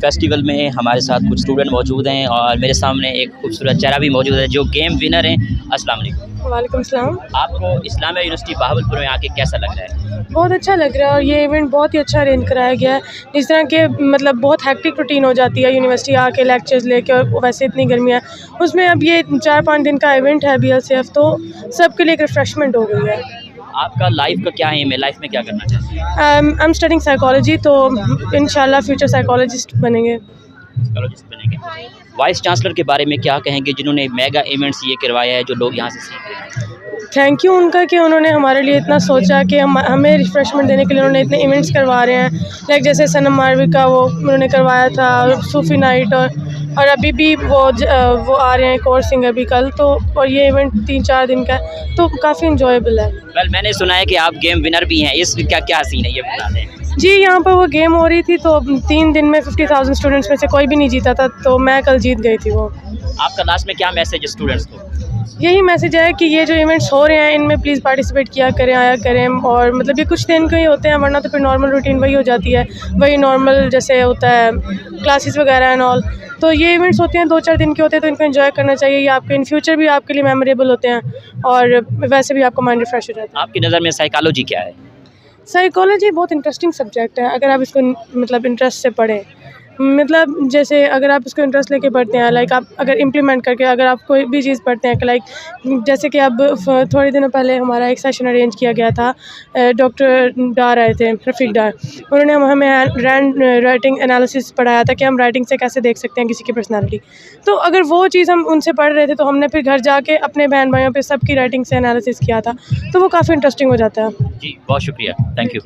Festival में हमारे साथ कुछ स्टूडेंट मौजूद हैं और मेरे सामने एक खूबसूरत चेहरा भी मौजूद है जो गेम विनर हैं। अस्सलाम वालेकुम। वालेकुम सलाम। आपको इस्लामिया यूनिवर्सिटी बहावलपुर में आके कैसा लग रहा है? बहुत अच्छा लग रहा है और ये इवेंट बहुत ही अच्छा अरेंज कराया गया है। जिस तरह के मतलब बहुत हेक्टिक रूटीन हो जाती है यूनिवर्सिटी आके लेक्चर्स लेके, और वैसे इतनी गर्मी है उसमें अब ये 4-5 दिन का इवेंट है BLCF, तो सबके लिए एक रिफ़्रेशमेंट हो गई है। आपका लाइफ का क्या एम है? लाइफ में क्या करना चाहते हैं? आई एम स्टडिंग साइकोलॉजी, तो इंशाल्लाह फ्यूचर साइकोलॉजिस्ट बनेंगे। साइकोलॉजिस्ट बनेंगे। वाइस चांसलर के बारे में क्या कहेंगे जिन्होंने मेगा इवेंट्स ये करवाया है जो लोग यहाँ से सीख रहे हैं? थैंक यू उनका कि उन्होंने हमारे लिए इतना सोचा कि हमें रिफ़्रेशमेंट देने के लिए उन्होंने इतने इवेंट्स करवा रहे हैं। लाइक जैसे सनम मारवी का वो उन्होंने करवाया था, सूफ़ी नाइट, और अभी भी वो आ रहे हैं एक और सिंगर भी कल, तो और ये इवेंट 3-4 दिन का है, तो काफ़ी इंजॉयबल है। वेल मैंने सुना है कि आप गेम विनर भी हैं, इस क्या क्या सीन है ये बता दें? जी, यहाँ पर वो गेम हो रही थी तो 3 दिन में 50,000 स्टूडेंट्स में से कोई भी नहीं जीता था, तो मैं कल जीत गई थी वो। आपका लास्ट में क्या मैसेज है स्टूडेंट्स को? यही मैसेज है कि ये जो इवेंट्स हो रहे हैं इनमें प्लीज़ पार्टिसिपेट किया करें, आया करें, और मतलब ये कुछ दिन के ही होते हैं, वरना तो फिर नॉर्मल रूटीन वही हो जाती है, वही नॉर्मल जैसे होता है क्लासेस वगैरह एंड ऑल। तो ये इवेंट्स होते हैं 2-4 दिन के होते हैं, तो इनको एंजॉय करना चाहिए। ये आपके इन फ्यूचर भी आपके लिए मेमोरेबल होते हैं और वैसे भी आपका माइंड रिफ्रेश हो जाता है। आपकी नज़र में साइकोलॉजी क्या है? साइकोलॉजी बहुत इंटरेस्टिंग सब्जेक्ट है अगर आप इसको मतलब इंटरेस्ट से पढ़ें। मतलब जैसे अगर आप इसको इंटरेस्ट लेके पढ़ते हैं, लाइक आप अगर इम्प्लीमेंट करके अगर आप कोई भी चीज़ पढ़ते हैं, लाइक जैसे कि अब थोड़े दिनों पहले हमारा एक सेशन अरेंज किया गया था, डॉक्टर डार आए थे, रफ़ीक डार। उन्होंने हमें राइटिंग एनालिसिस पढ़ाया था कि हम राइटिंग से कैसे देख सकते हैं किसी की पर्सनालिटी। तो अगर वो चीज़ हम उनसे पढ़ रहे थे, तो हमने फिर घर जाके अपने बहन भाइयों पे सबकी राइटिंग से एनालिसिस किया था, तो वो काफ़ी इंटरेस्टिंग हो जाता है। जी बहुत शुक्रिया, थैंक यू।